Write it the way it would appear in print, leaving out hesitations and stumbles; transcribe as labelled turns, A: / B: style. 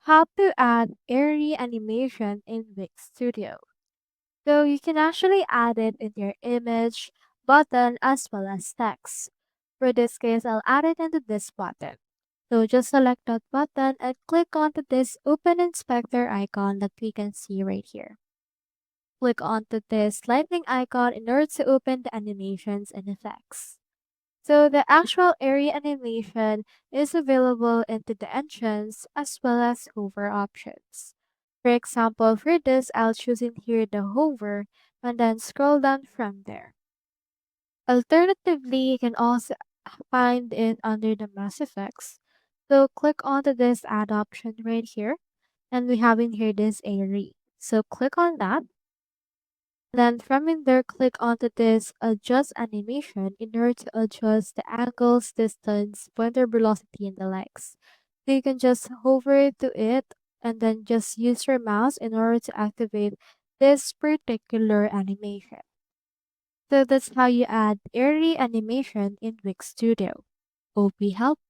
A: How to add Airy animation in Wix Studio. So you can actually add it in your image, button, as well as text. For this case, I'll add it into this button. So just select that button and click onto this open inspector icon that we can see right here. Click onto this lightning icon in order to open the animations and effects. So the actual area animation is available into the entrance as well as hover options. For example, for this, I'll choose in here the hover and then scroll down from there. Alternatively, you can also find it under the mass effects. So click onto this add option right here and we have in here this Airy. So click on that. Then from in there, click onto this adjust animation in order to adjust the angles, distance, pointer velocity, and the likes. So you can just hover to it and then just use your mouse in order to activate this particular animation. So that's how you add airy animation in Wix Studio. Hope we helped.